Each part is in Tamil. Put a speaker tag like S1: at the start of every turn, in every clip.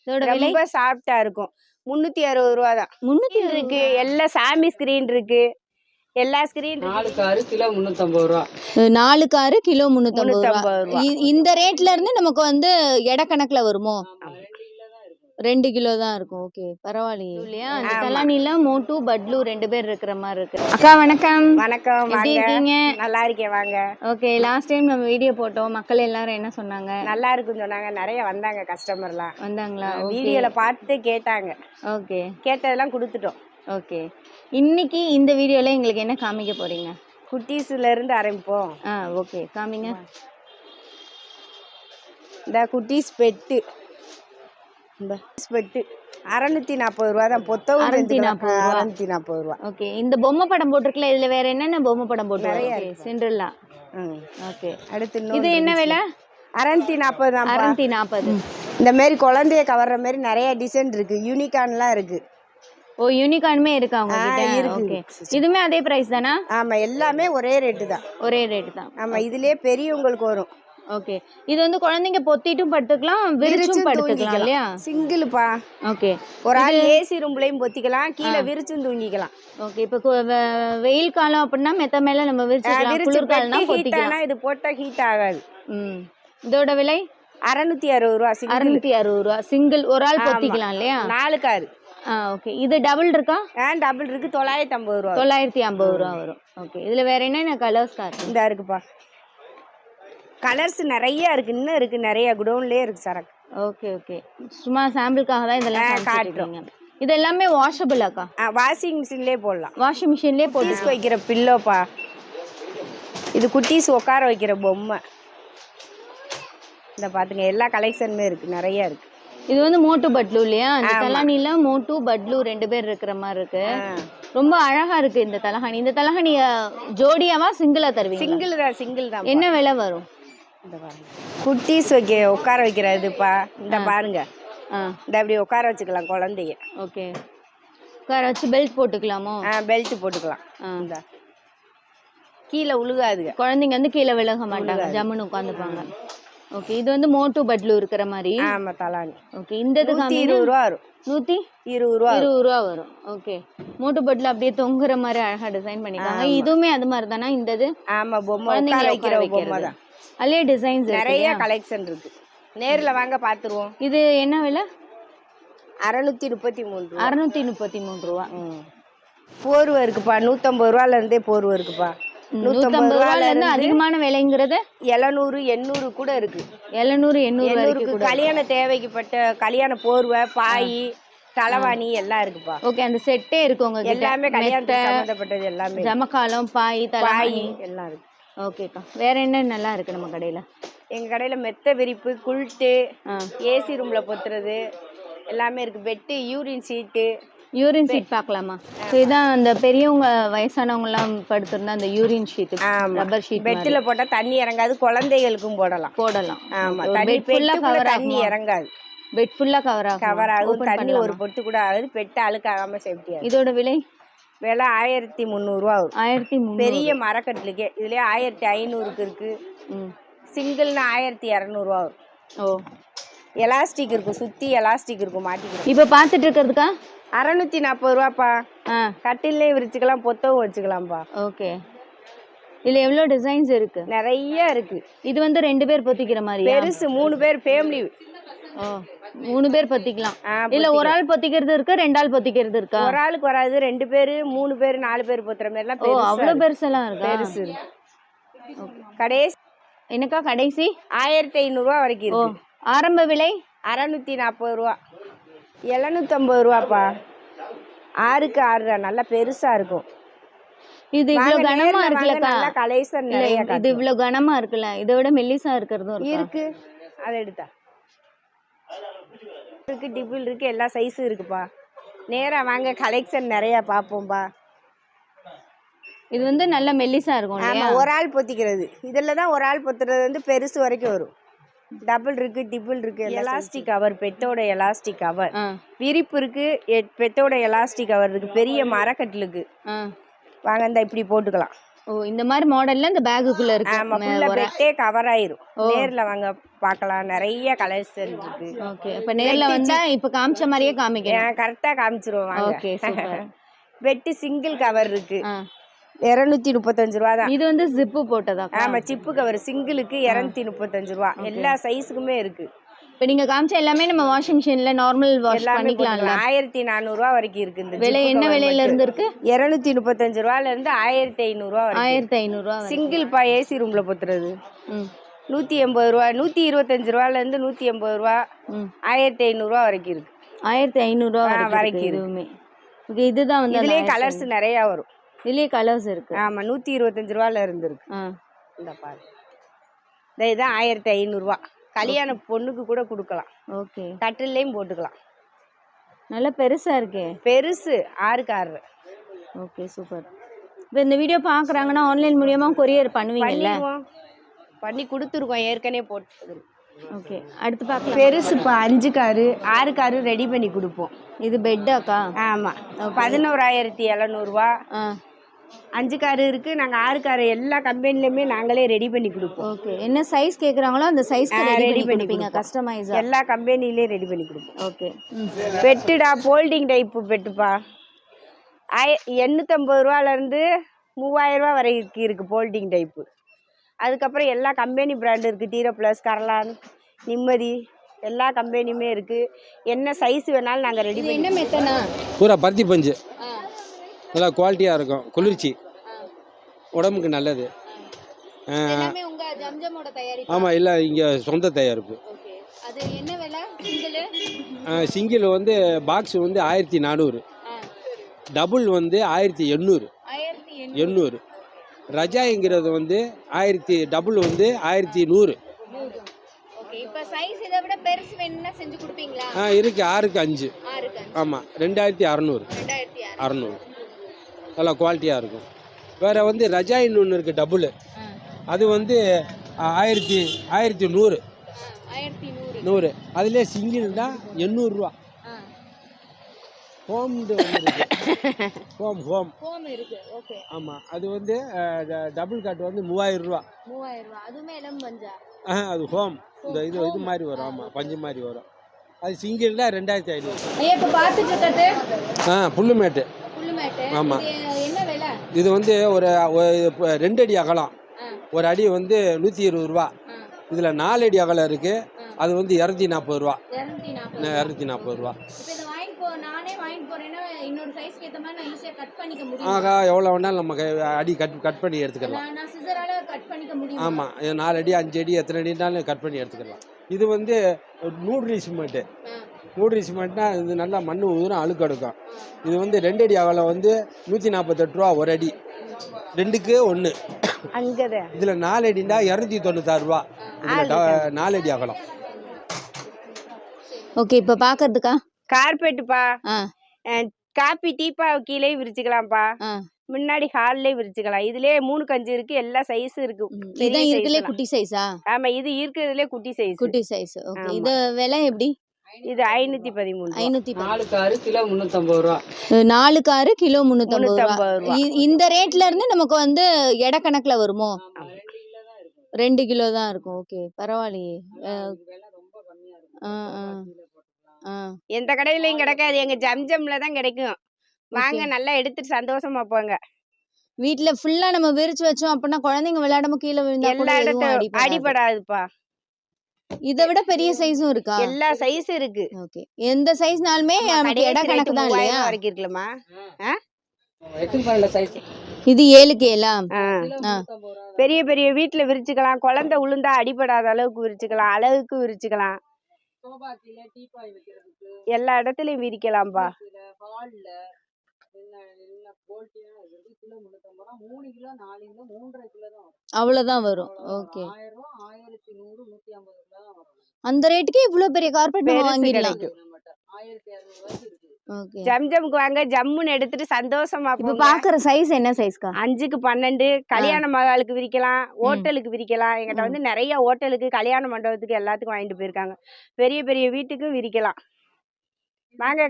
S1: இதோட விலை
S2: ரொம்ப சாஃப்டா இருக்கும். 360 ரூபா தான்.
S1: 360
S2: இருக்கு. எல்லா சாமி ஸ்கிரீன் இருக்கு. எல்லா ஸ்கிரீன்
S3: 4க்கு 6 கிலோ 350 ரூபா.
S1: 4க்கு 6 கிலோ 350 ரூபா.
S2: 350 ரூபா.
S1: இந்த ரேட்ல இருந்து நமக்கு வந்து எடை கணக்குல வருமோ? 2 கிலோ தான் இருக்கும். ஓகே, பரவாயில்லையே. இல்லையா அந்த தலானில மோட்டு பட்லு 2 பேர் இருக்கிற மாதிரி இருக்கு. அக்கா வணக்கம்.
S2: வணக்கம்.
S1: எப்படி இருக்கீங்க?
S2: நல்லா இருக்கேன், வாங்க.
S1: ஓகே, லாஸ்ட் டைம் நம்ம வீடியோ போட்டோம். மக்கள் எல்லாரும் என்ன சொன்னாங்க?
S2: நல்லா இருக்குன்னு சொன்னாங்க. நிறைய வந்தாங்க, கஸ்டமர்லாம்
S1: வந்தாங்களா?
S2: வீடியோல பார்த்து கேட்டாங்க.
S1: ஓகே,
S2: கேட்டதெல்லாம் கொடுத்துட்டோம்.
S1: ஓகே. இன்னைக்கு இந்த வீடியோல எங்களுக்கு என்ன காமிக்க போறீங்க?
S2: குட்டீஸ்ல இருந்து ஆரம்பிப்போம்.
S1: ஓகே, காமிங்க.
S2: இந்த குட்டீஸ் பெட்டு, இந்த பெட்டு 640 ரூபா தான். பொத்தவும் 640 ரூபா.
S1: ஓகே, இந்த பொம்மை படம் போட்டிருக்கல, இதுல வேற என்னென்ன பொம்மை படம் போட்டிருக்காங்க? சிண்ட்ரெல்லா. ஓகே, அடுத்து இது என்ன விலை?
S2: 640 தான்.
S1: 640.
S2: இந்த மாதிரி குழந்தைய கவர்ற மாதிரி நிறைய டிசைன் இருக்கு. யூனிகார்ன்லாம் இருக்கு.
S1: ஓ, யூனிகார்னுமே இருக்கா உங்க கிட்ட? ஓகே, இதுமே அதே பிரைஸ் தானா?
S2: ஆமா, எல்லாமே ஒரே ரேட்டு தான்.
S1: ஒரே ரேட் தான்.
S2: ஆமா, இதுலயே பெரியவங்களுக்கு வரும்.
S1: ஓகே, இது வந்து குழந்தைங்க பொத்திட்டும் படுத்துக்கலாம், விரிச்சும் படுத்துக்கலாம் இல்லையா?
S2: சிங்கிள்ப்பா.
S1: ஓகே,
S2: ஒரு ஆள் ஏசி ரூம்லயும் பொத்திக்கலாம், கீழே விரிச்சும் தூங்கிக்கலாம்.
S1: ஓகே, இப்போ வெயில் காலம் அப்படின்னா மெத்த மேல நம்ம விரிச்சுக்கலாம், குளிர் காலம்னா பொத்திக்கலாம்.
S2: இது போட்டா ஹீட் ஆகாது.
S1: இதோட விலை
S2: 660 ரூபா.
S1: 660 ரூபா சிங்கிள், ஒரு ஆள் பொத்திக்கலாம் இல்லையா?
S2: 4 கார்.
S1: ஓகே, இது டபுள் இருக்கா?
S2: டபுள் இருக்கு. 950 ரூபா.
S1: 950 ரூபா வரும். ஓகே, இதுல வேற என்னென்ன கலர்ஸ் இருக்கு?
S2: இந்த இருக்குப்பா, கலர்ஸ் நிறைய இருக்கு. இன்னும் இருக்கு, நிறைய குடோன்லயே இருக்கு சரக்கு.
S1: ஓகே, ஓகே, சும்மா சாம்பிளுக்காக தான் இதெல்லாம் காட்டுறீங்க. இது எல்லாமே வாஷபிளாக்கா?
S2: வாஷிங் மிஷின்லயே போடலாம்.
S1: வாஷிங் மிஷின்லயே போட்டு
S2: வைக்கிற பில்லோப்பா. இது குட்டீஸ் உட்கார வைக்கிற பொம்மை. இந்த பாத்துங்க, எல்லா கலெக்ஷனுமே இருக்கு, நிறைய இருக்கு.
S1: இது வந்து மோட்டு பட்லு இல்லையா? அந்த தலகாணில மோட்டு பட்லு 2 பேர் இருக்கிற மாதிரி இருக்கு. ரொம்ப அழகா இருக்கு இந்த தலகாணி. இந்த தலகாணி ஜோடியாவா சிங்கிளா தருவீங்க?
S2: சிங்கிள் தான். சிங்கிள் தான்.
S1: என்ன விலை வரும்?
S2: இந்த பாருங்க, குட்டீஸ் உட்கார வைக்கிற இதுப்பா. இந்த பாருங்க, இந்த அப்படி உட்கார வச்சுக்கலாம் குழந்தைய.
S1: ஓகே, உட்கார வச்சு பெல்ட் போட்டுக்கலாமோ?
S2: பெல்ட் போட்டுக்கலாம். இந்த கீழே உழுகாதுங்க, குழந்தைங்க
S1: வந்து கீழே விலக மாட்டாங்க, ஜம்முன்னு உட்காந்துப்பாங்க. ஓகே, இது வந்து மோட்டு பட்லு இருக்கிற மாதிரி.
S2: ஆமா, தலானி.
S1: ஓகே, இந்த
S2: 120 ரூபா வரும்.
S1: 120 ரூபா வரும். ஓகே, மோட்டு பட்ல அப்படியே தொங்குற மாதிரி அழகா டிசைன் பண்ணிருக்காங்க. இதுவுமே அது மாதிரி தானா? இந்தது
S2: ஆமா, பொம்மை உட்கார வைக்கிற பொம்மை தான்.
S1: அதுலயே டிசைன்ஸ்
S2: நிறைய கலெக்ஷன் இருக்கு. நேர்ல வாங்க பாத்துருவோம். இது
S1: என்ன விலை?
S2: 633 ரூபா.
S1: 633 ரூபா.
S2: போர்வை இருக்குப்பா, 150 ரூபால இருந்தே போர்வை இருக்குப்பா.
S1: 150 ரூபால இருந்து அதிகமான விலைங்கிறது
S2: 700 800 கூட இருக்கு.
S1: 700 800 வரைக்கும்
S2: கல்யாண தேவைக்குப்பட்ட கல்யாண போர்வை, பாய், தலவாணி எல்லாம் இருக்குப்பா.
S1: ஓகே, அந்த செட்டே இருக்கு உங்களுக்கு?
S2: எல்லாமே கல்யாணத்துக்கு சம்பந்தப்பட்டது, எல்லாமே.
S1: ஜமக்காலம், பாய், தலவாணி
S2: எல்லாம் இருக்கு.
S1: ஓகேக்கா, வேற என்ன நல்லா இருக்கு நம்ம கடையில?
S2: எங்க கடையில மெத்த விரிப்பு, குல்ட்டு, ஏசி ரூம்ல பொத்துறது எல்லாமே இருக்கு. பெட்டு, யூரின் சீட் பார்க்கலாமா? இதுதான் அந்த பெரியவங்க வயசானவங்க எல்லாம் படுத்திருந்தா அந்த யூரின் ஷீட், ரப்பர் ஷீட். பெட்ல போட்டா தண்ணி இறங்காது, குழந்தைகளுக்கும் போடலாம். ஆமா, தண்ணி ஃபுல்லா தண்ணி இறங்காது.
S1: பெட் ஃபுல்லா கவர்
S2: ஆகும். தண்ணி ஒரு பொட்டு கூட ஆகாது. பெட் அழுக்காகாம சேஃப்டியா.
S1: இதோட விலை
S2: 1300 ரூபா வரும்.
S1: 1300.
S2: பெரிய மரக்கட்டிலுக்கே இதுலயே 1500க்கு இருக்கு. சிங்கிள்னா 1200 ரூபா வரும். ஓ, எலாஸ்டிக் இருக்கு, சுத்தி எலாஸ்டிக் இருக்கும், மாட்டிக்கிறோம்.
S1: இப்ப பாத்துட்டு இருக்கிறதுக்கா
S2: 640 ரூபாப்பா. கட்டிலே விரிச்சுக்கலாம், பொத்தவும் வச்சுக்கலாம்ப்பா.
S1: ஓகே, இதுல எவ்வளவு டிசைன்ஸ் இருக்கு?
S2: நிறைய இருக்கு.
S1: இது வந்து 2 பேர் பொத்திக்கிற மாதிரி
S2: பெருசு, 3 பேர் ஃபேமிலி.
S1: 3 பேர் பொத்திக்கலாம். இல்ல ஒரு ஆள் பொத்திக்கிறது இருக்கு, 2 ஆள் பொத்திக்கிறது இருக்கா?
S2: ஒரு ஆளுக்கு வராது, 2 பேரு 3 பேரு 4 பேர் பொத்துற மாதிரி எல்லாம்.
S1: அவ்வளவு பெருசெல்லாம் இருக்கா?
S2: பெருசு. கடைசி
S1: என்னக்கா கடைசி
S2: 1500 ரூபா வரைக்கும் இருக்கு.
S1: ஆரம்ப விலை
S2: 640 ரூபா. 750 ரூபாப்பா. 6க்கு 6 நல்லா பெருசா இருக்கும்.
S1: இது இவ்வளவு கனமா இருக்குல்லக்கா?
S2: நல்ல கலெக்ஷன் நிறைய.
S1: இது இவ்வளவு கனமா இருக்குல்ல, இதை விட மெல்லிசா இருக்கிறதும்
S2: இருக்கு. அதை எடுத்தா இருக்கு, டிபிள் இருக்கு, எல்லா சைஸும் இருக்குப்பா. நேரா வாங்க, கலெக்ஷன் நிறைய பாப்போம்பா.
S1: இது வந்து நல்ல மெல்லிசா இருக்கும்.
S2: ஆமா, ஒரு ஆள் பொத்திக்கிறது. இதுல தான் ஒரு ஆள் பொத்துறது வந்து பெருசு வரைக்கும் வரும். டபுள் இருக்கு, டிபிள் இருக்கு. எலாஸ்டிக் கவர், பெட்டோட எலாஸ்டிக் கவர். விரிப்பு இருக்கு, பெட்டோட எலாஸ்டிக் கவர் இருக்கு. பெரிய மரக்கட்டிலுக்கு வாங்க, இந்த இப்படி போட்டுக்கலாம்.
S1: ஓ இந்த மாதிரி மாடல்ல இந்த பேக்குக்குள்ள இருக்கு.
S2: ஆமா ஃபுல்லா பெட்டே கவர் ஆயிரும். நேர்ல வாங்க பார்க்கலாம். நிறைய கலெக்ஷன் இருக்கு.
S1: ஓகே. இப்ப நேர்ல வந்தா இப்ப காமிச்ச மாதிரியே காமிக்கணும்.
S2: கரெக்டா காமிச்சிருவோம் வாங்க.
S1: Okay super.
S2: Bed single cover இருக்கு. 235 ரூபா தான்.
S1: இது வந்து ஜிப்பு போட்டதா?
S2: ஆமா சிப்பு கவர் சிங்கிளுக்கு 235 ரூபா. எல்லா சைஸுக்குமே இருக்கு.
S1: இப்போ நீங்க காமிச்ச எல்லாமே நம்ம வாஷிங் மிஷின்ல நார்மல் வாஷ் பண்ணிக்கலாம்ல.
S2: 1400 ரூபா வரைக்கும் இருக்கு. இந்த
S1: விலை என்ன விலையில இருந்து இருக்கு?
S2: 235 ரூபாயில இருந்து 1500 ரூபா வரைக்கும்.
S1: 1500 ரூபா
S2: சிங்கிள் பா ஏசி ரூம்ல பொத்துறது 180 ரூபா. 125 ரூபாயில இருந்து 180 ரூபா 1500 ரூபா வரைக்கும் இருக்கு.
S1: 1500 ரூபா வரைக்கும் இதுவுமே. ஓகே இதுதான் வந்து
S2: இதுலயே கலர்ஸ் நிறைய வரும்.
S1: இதுலயே கலர்ஸ் இருக்கு.
S2: ஆமா 125 ரூபாயில இருந்து இருக்கு. இந்த பாரு இதுதான் 1500 ரூபா. கல்யாண பொண்ணுக்கு கூட கொடுக்கலாம். ஓகே கட்டிலையும் போட்டுக்கலாம்.
S1: நல்ல பெருசா இருக்கே.
S2: பெருசு 6x6.
S1: Okay super. இப்போ இந்த வீடியோ பார்க்குறாங்கன்னா ஆன்லைன் மூலியமா கொரியர் பண்ணுவீங்கல்ல?
S2: பண்ணி கொடுத்துருக்கோம் ஏற்கனவே போட்டு.
S1: ஓகே அடுத்து பார்க்கலாம்.
S2: பெருசுப்பா 5x6 6x6 ரெடி பண்ணி கொடுப்போம்.
S1: இது பெட்டாக்கா?
S2: ஆமாம் 11,700 ரூபா. 5x6 இருக்கு. நாங்கள் 6x6 எல்லா கம்பெனிலையுமே நாங்களே ரெடி பண்ணி கொடுப்போம்.
S1: ஓகே என்ன சைஸ் கேட்குறாங்களோ அந்த சைஸ்க்கு ரெடி பண்ணி கொடுப்பீங்க கஸ்டமைஸ்?
S2: எல்லா கம்பெனிலையும் ரெடி பண்ணி கொடுப்போம்.
S1: ஓகே
S2: பெட்டுடா ஃபோல்டிங் டைப்பு பெட்டுப்பா 850 ரூபாலேருந்து 3000 ரூபா வரைக்கும் இருக்குது ஃபோல்டிங் டைப்பு. அதுக்கப்புறம் எல்லா கம்பெனி பிராண்டு இருக்குது. டீரோ ப்ளஸ், கரலான், நிம்மதி எல்லா கம்பெனியுமே இருக்குது. என்ன சைஸ் வேணாலும் நாங்கள் ரெடி பண்ணி.
S1: என்ன மெத்தனா?
S4: பூரா பருத்தி பஞ்சு நல்லா குவாலிட்டியாக இருக்கும். குளிர்ச்சி உடம்புக்கு நல்லது. ஆமாம் இல்லை இங்கே சொந்த தயாரிப்பு. சிங்கிள் வந்து பாக்ஸ் வந்து 1400, டபுள் வந்து 1800. ரஜாய்ங்கிறது வந்து 1000, டபுள் வந்து 1100. இருக்கு 6x5. ஆமாம் 2600. நல்லா குவாலிட்டியாக இருக்கும். வேறு வந்து ரஜாயின்னு ஒன்று இருக்குது டபுள். அது வந்து 1100. அதுலேயே சிங்கிள்னா 800 ரூபா. ஹோம்
S1: இருக்கு. ஓகே
S4: ஆமாம் அது வந்து டபுள் காட் வந்து 3000 ரூபா.
S1: அதுமே இளம் பஞ்சா?
S4: அது ஹோம் இது மாதிரி வரும். ஆமாம் பஞ்சு மாதிரி வரும். அது சிங்கிள்னா 2500.
S1: இப்போ பார்த்துட்டு இருக்கிறது
S4: புல்லு மேட்டு. ஆமாம் இது வந்து ஒரு 2 அடி அகலம். ஒரு அடி வந்து 120 ரூபா. இதில் 4 அடி அகலம் இருக்குது. அது வந்து 240 ரூபா. 240 ரூபா. எவ்வளோ வேணாலும் நம்ம அடி கட் பண்ணி எடுத்துக்கலாம். ஆமாம் 4 அடி 5 அடி எத்தனை அடினாலும் கட் பண்ணி எடுத்துக்கலாம். இது வந்து நூடுலி சிமெண்ட்டு. நூடுலி சிமெண்ட்னா இது நல்லா மண் ஊதும் அழுக்கு எடுக்கும். இது வந்து 2 அடி அகலம் வந்து 148 ரூபா ஒரு அடி. 2க்கு 1. இதில் 4 அடினா 296 ரூபா. இதில் 4 அடி அகலம்.
S1: ஓகே இப்போ பார்க்கறதுக்கா
S2: கார்பெட்டுப்பா. காப்பி டீப்பா கீழே விரிச்சுக்கலாம்ப்பா. முன்னாடி ஹால்லே விரிச்சுக்கலாம். இதுலயே 3 இருக்கு. எல்லா சைஸும் இருக்கு.
S1: இதான் இருக்குலே குட்டி சைஸா?
S2: ஆமா இது இருக்கிறதுலே குட்டி சைஸ்.
S1: ஓகே இது விலை எப்படி?
S2: இது 513.
S3: 4x6 கிலோ 350 ரூபா.
S1: 4x6 கிலோ 350 ரூபா. இந்த ரேட்ல இருந்து நமக்கு வந்து எடை கணக்குல வருமோ? 2 கிலோ தான் இருக்கும். ஓகே பரவாயில்லையே.
S2: எந்த கடையிலையும் கிடைக்காது. எங்க ஜம்ஜம்ல தான் கிடைக்கும். வாங்க நல்லா எடுத்துட்டு சந்தோஷமா போங்க.
S1: வீட்ல ஃபுல்லா நம்ம விரிச்சு வச்சோம் அப்படின்னா குழந்தைங்க விளையாடாம கீழே விழுந்தா
S2: எல்லா இடத்துல அடிபடாதுப்பா.
S1: இதை விட பெரிய சைஸும் இருக்கா?
S2: எல்லா சைஸும் இருக்கு.
S1: ஓகே எந்த சைஸ்னாலுமே நமக்கு எடை கணக்கு தான் இல்லையா?
S2: வரைக்கும் இருக்குலமா.
S1: இது 7க்கு 7.
S2: பெரிய பெரிய வீட்டுல விரிச்சுக்கலாம். குழந்தை உளுந்தா அடிபடாத அளவுக்கு விரிச்சுக்கலாம். அழகுக்கு விரிச்சுக்கலாம். எல்லா இடத்துலயும் விரிக்கலாம்பா.
S1: அவ்வளவுதான் வரும். ஓகே அந்த ரேட்டுக்கு இவ்வளவு பெரிய கார்பெட் வாங்கிடலாம். ஓகே
S2: ஜம்ஜம்க்கு வாங்க. ஜம்முன்னு எடுத்துட்டு சந்தோஷமா
S1: இப்ப பாக்குற சைஸ் என்ன சைஸ்க்கா?
S2: 5க்கு 12. கல்யாண மகாலுக்கு விரிக்கலாம். ஹோட்டலுக்கு விரிக்கலாம். எங்கிட்ட வந்து நிறைய ஹோட்டலுக்கு, கல்யாண மண்டபத்துக்கு எல்லாத்துக்கும் வாங்கிட்டு போயிருக்காங்க. பெரிய பெரிய வீட்டுக்கும் விரிக்கலாம். வாங்க.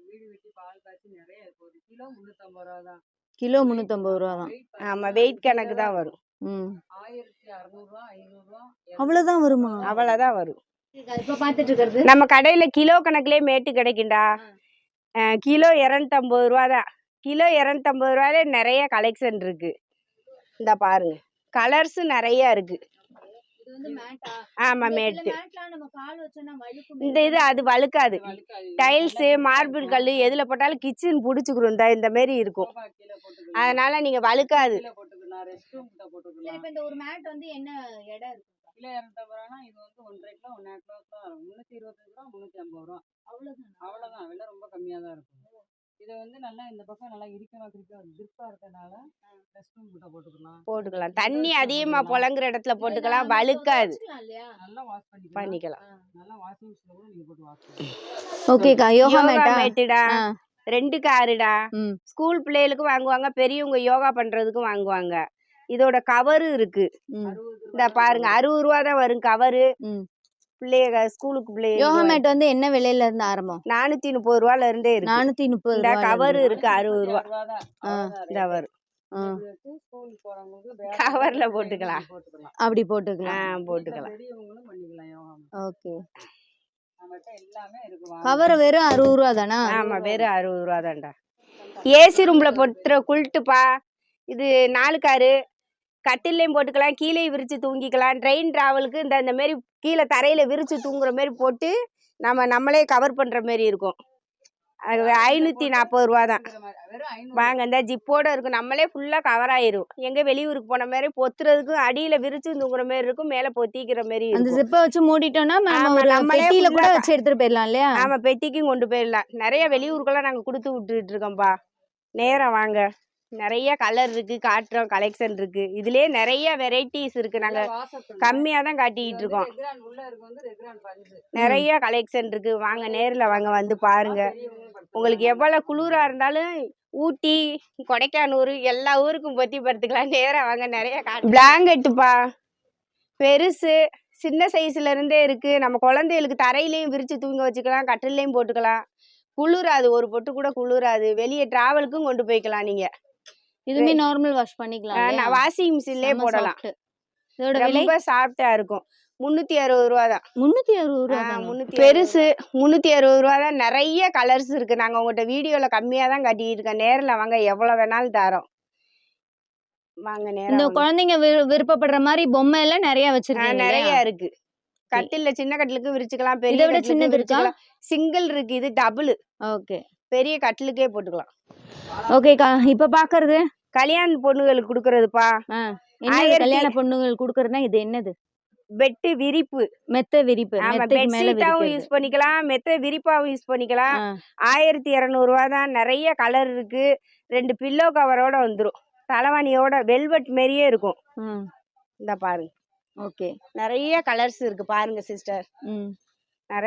S3: வீடு வெட்டி பால் காய்ச்சி நிறைய ஒரு கிலோ 350 ரூபா தான்.
S1: கிலோ 350 ரூபா தான்.
S2: ஆமா வெயிட் கணக்கு தான் வரும்.
S3: 1600 ரூபா 500 ரூபா
S1: அவ்வளவுதான் வருமா?
S2: அவ்வளவுதான் வரும்.
S1: இப்ப பாத்துட்டு இருக்கிறது
S2: நம்ம கடையில கிலோ கணக்குலயே மேட்டு கிடைக்கும்டா. கிலோ 250 ரூபா தான். கிலோ 250 ரூபாயிலே நிறைய கலெக்ஷன் இருக்கு. இந்த பாருங்க கலர்ஸ் நிறைய இருக்கு.
S1: இது வந்து மேட்டா?
S2: ஆமா மேட்டு.
S1: மேட்லாம் நம்ம கால் வச்சோம்னா வழுக்கும்.
S2: இந்த இது அது வழுக்காது. டைல்ஸ் மார்பிள் கல் எதுல போட்டாலும் கிச்சன் புடிச்சுக்கிறோம். இந்த மாதிரி இருக்கும். அதனால நீங்க வழுக்காது.
S1: சரி, இப்ப இந்த ஒரு மேட் வந்து என்ன எடை இருக்கு?
S3: கிலோ 250 ரூபானா இது வந்து 1.5 கிலோ 1.5 கிலோ தான் வரும். 325 ரூபா 350 ரூபா அவ்வளவுதான். விலை ரொம்ப கம்மியா தான் இருக்கும். இதை வந்து நல்லா இந்த பக்கம் நல்லா கிரிப்பா இருக்கனால ரெஸ்ட் ரூம் கிட்ட போட்டுக்கலாம்.
S2: தண்ணி அதிகமா புழங்குற இடத்துல போட்டுக்கலாம். வழுக்காது.
S3: நல்லா வாஷ்
S2: பண்ணிக்கலாம்.
S3: நல்லா வாஷிங் மிஷின்ல கூட நீங்க போட்டு வாஷ் பண்ணிக்கலாம்.
S1: ஓகேக்கா. யோகா
S2: மேட்டுடா 2 காருடா. ஸ்கூல் பிள்ளைகளுக்கு வாங்குவாங்க, பெரியவங்க யோகா பண்றதுக்கும் வாங்குவாங்க. இதோட கவரு இருக்கு. இந்த பாருங்க 60 ரூபா தான் வரும் கவரு. பிள்ளைங்க ஸ்கூலுக்கு பிள்ளைங்க
S1: யோகா மேட் வந்து என்ன விலையில இருந்து ஆரம்பம்?
S2: 430 ரூபால இருந்தே இருக்கு.
S1: 430
S2: இந்த கவர் இருக்கு 60 ரூபா. இந்த வரும். கவர்ல போட்டுக்கலாம்.
S1: அப்படி போட்டுக்கலாம்.
S2: போட்டுக்கலாம்.
S1: ஓகே. கவர் வெறும் 60 ரூபா தானா?
S2: ஆமா வெறும் 60 ரூபா தான்டா. ஏசி ரூம்ல போட்டுற குல்ட்டுப்பா. இது 4 காரு. கட்டிலையும் போட்டுக்கலாம், கீழே விரிச்சு தூங்கிக்கலாம். ட்ரெயின் டிராவலுக்கு இந்த மாதிரி கீழே தரையில விரிச்சு தூங்குற மாதிரி போட்டு நம்மளே கவர் பண்ற மாதிரி இருக்கும். அது 540 ரூபா தான். வாங்க இந்த ஜிப்போட இருக்கும். நம்மளே ஃபுல்லா கவர் ஆயிரும். எங்க வெளியூருக்கு போன மாதிரி பொத்துறதுக்கு அடியில விரிச்சு தூங்குற மாதிரி இருக்கும், மேல பொத்திக்கிற மாதிரி
S1: அந்த
S2: இருக்கும்.
S1: ஜிப்பை வச்சு மூடிட்டோம்னா நம்மளே பெட்டியில கூட வச்சு எடுத்துட்டு போயிடலாம் இல்லையா?
S2: ஆமா பெட்டிக்கும் கொண்டு போயிடலாம். நிறைய வெளியூருக்கெல்லாம் நாங்க கொடுத்து விட்டுட்டு இருக்கோம்பா. நேரம் வாங்க. நிறைய கலர் இருக்கு, காட்டுறோம். கலெக்ஷன் இருக்கு. இதுலயே நிறைய வெரைட்டிஸ் இருக்கு. நாங்க கம்மியா தான் காட்டிக்கிட்டு இருக்கோம். நிறைய கலெக்ஷன் இருக்கு. வாங்க நேர்ல வாங்க வந்து பாருங்க. உங்களுக்கு எவ்வளவு குளிரா இருந்தாலும் ஊட்டி கொடைக்கானூர் எல்லா ஊருக்கும் பொத்தி படுத்துக்கலாம். நேரா வாங்க. நிறைய பிளாங்கெட்டுப்பா பெருசு சின்ன சைஸ்ல இருந்தே இருக்கு. நம்ம குழந்தைகளுக்கு தரையிலையும் விரிச்சு தூங்க வச்சுக்கலாம், கட்டிலையும் போட்டுக்கலாம். குளிராது, ஒரு பொட்டு கூட குளிராது. வெளியே டிராவலுக்கும் கொண்டு போய்க்கலாம். நீங்க
S1: இதுமே நார்மல் வாஷ் பண்ணிக்கலாம்.
S2: வாஷிங் மிஷின்லயே போடலாம். ரொம்ப சாஃப்டா இருக்கும். 360 ரூபா தான்.
S1: 360 ரூபா தான்.
S2: பெருசு 360 ரூபா தான். நிறைய கலர்ஸ் இருக்கு. நாங்க உங்கள்கிட்ட வீடியோல கம்மியா தான் காட்டிட்டு இருக்கோம். நேர்ல வாங்க, எவ்வளவு வேணாலும் தரோம். வாங்க நேரா.
S1: இந்த குழந்தைங்க விருப்பப்படுற மாதிரி பொம்மை எல்லாம் நிறைய வச்சிருக்கீங்க.
S2: நிறைய இருக்கு. கட்டில்ல சின்ன கட்டிலுக்கு விரிச்சுக்கலாம், பெரிய விட சின்னது விரிச்சுக்கலாம். சிங்கிள் இருக்கு, இது டபுள். ஓகே. பெரிய கட்டிலுக்கே போட்டுக்கலாம்.
S1: ஓகேக்கா. இப்ப பாக்குறது
S2: கல்யாண பொண்ணுகளுக்கு கொடுக்கறதுப்பா.
S1: கல்யாண பொண்ணுங்களுக்கு கொடுக்கறதுனா இது என்னது?
S2: பெட்டு விரிப்பு,
S1: மெத்த விரிப்பு.
S2: பெட்ஷீட்டாவும் யூஸ் பண்ணிக்கலாம், மெத்த விரிப்பாவும் யூஸ் பண்ணிக்கலாம். 1200 ரூபா தான். நிறைய கலர் இருக்கு. 2 பில்லோ கவரோட வந்துரும். தலைவாணியோட வெல்வெட் மாதிரியே இருக்கும். இந்த பாருங்க.
S1: ஓகே.
S2: நிறைய கலர்ஸ் இருக்கு பாருங்க சிஸ்டர்.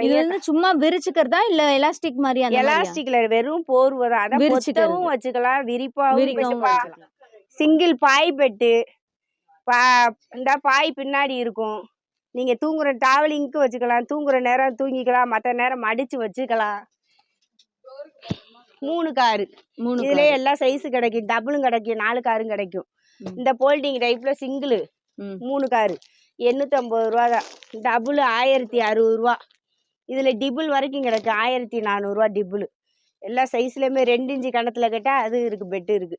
S1: இது வந்து சும்மா விரிச்சுக்கிறதா இல்ல எலாஸ்டிக் மாதிரி? அந்த
S2: எலாஸ்டிக்ல வெறும் போர்வை தான். அத பொத்தவும் வச்சுக்கலாம், விரிப்பாவும் வச்சுக்கலாம். சிங்கிள் பாய் பெட்டு. இந்த பாய் பின்னாடி இருக்கும். நீங்க தூங்குற டிராவலிங்க்கு வச்சுக்கலாம், தூங்குற நேரம் தூங்கிக்கலாம், மற்ற நேரம் மடிச்சு வச்சுக்கலாம். 3 காரு. இதுல எல்லா சைஸு கிடைக்கும். டபுளும் கிடைக்கும், 4 காரும் கிடைக்கும். இந்த போல்டிங் டைப்ல சிங்கிள் 3 காரு 850 ரூபா தான். டபுள் 1060 ரூபா. இதுல டிபுள் வரைக்கும் கிடைக்கும். 1400 ரூபா டிபுள். எல்லா சைஸ்லயுமே 2 இன்ச்சு கணத்துல கேட்டா அது இருக்கு. பெட்டு இருக்கு.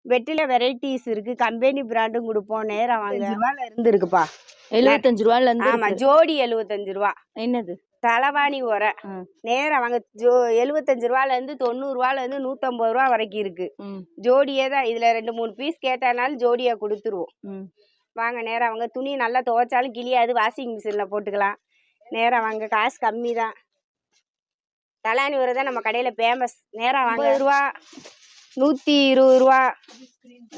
S2: பெட்டில் வெரைட்டிஸ் இருக்கு. கம்பெனி பிராண்டும் கொடுப்போம். நேரா வாங்க. இருந்து இருக்குப்பா.
S1: 75 ரூபால இருந்து.
S2: ஆமா ஜோடி 75 ரூபா.
S1: என்னது?
S2: தலைவாணி உரை. நேரா வாங்க. 75 ரூபால இருந்து 90 ரூபால இருந்து 150 ரூபா வரைக்கும் இருக்கு. ஜோடியே தான். இதுல 2-3 பீஸ் கேட்டானாலும் ஜோடியா கொடுத்துருவோம். வாங்க நேரா வாங்க. துணி நல்லா துவைச்சாலும் கிளியாது, வாஷிங் மிஷின்ல போட்டுக்கலாம். நேரா வாங்க. காசு கம்மி தான். தலைவாணி உரை தான் நம்ம கடையில ஃபேமஸ். நேரா வாங்க. 50 ரூபா, 120 ரூபா,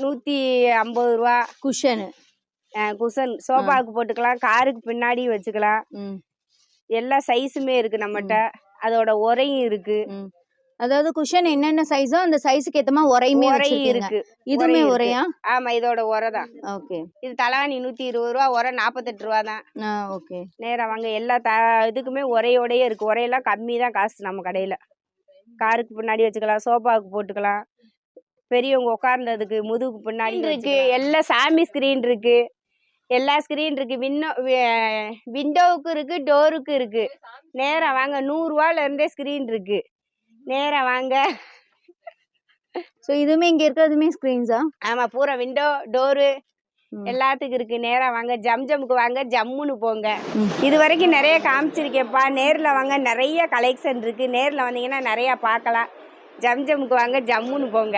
S2: 150 ரூபா.
S1: குஷன்
S2: சோபாவுக்கு போட்டுக்கலாம், காருக்கு பின்னாடி வச்சுக்கலாம். எல்லா சைஸுமே இருக்கு நம்மகிட்ட. அதோட உரையும் இருக்கு.
S1: அதாவது குஷன் என்னென்ன சைஸோ அந்த சைஸுக்கு ஏத்த மாதிரி உரையுமே
S2: இருக்கு.
S1: இதுமே உரையா?
S2: ஆமா இதோட உரை தான்.
S1: ஓகே.
S2: இது தலைவாணி 120 ரூபா, உரை 48 ரூபா தான்.
S1: ஓகே.
S2: நேரா வாங்க. எல்லா இதுக்குமே உரையோடயே இருக்கு. உரையெல்லாம் கம்மி தான் காசு நம்ம கடையில. காருக்கு பின்னாடி வச்சுக்கலாம், சோஃபாவுக்கு போட்டுக்கலாம், பெரியவங்க உட்கார்ந்ததுக்கு முதுகுக்கு பின்னாடி இருக்கு. எல்லாம் சாமி ஸ்க்ரீன் இருக்கு, எல்லா ஸ்க்ரீன் இருக்கு. விண்டோவுக்கு இருக்கு, டோருக்கு இருக்கு. நேராக வாங்க, 100 ரூபாயிலேருந்தே ஸ்க்ரீன் இருக்கு. நேராக வாங்க.
S1: ஸோ இதுவுமே இங்கே இருக்கிறதுமே ஸ்க்ரீன்ஸா?
S2: ஆமாம், பூரா விண்டோ டோரு எல்லாத்துக்கும் இருக்கு. நேராக வாங்க, ஜம்ஜமுக்கு வாங்க, ஜம்முன்னு போங்க. இது வரைக்கும் நிறைய காமிச்சிருக்கேன்ப்பா, நேரில் வாங்க, நிறைய கலெக்ஷன் இருக்கு. நேரில் வந்தீங்கன்னா நிறையா பார்க்கலாம். ஜம்ஜமுக்கு வாங்க, ஜம்முன்னு போங்க.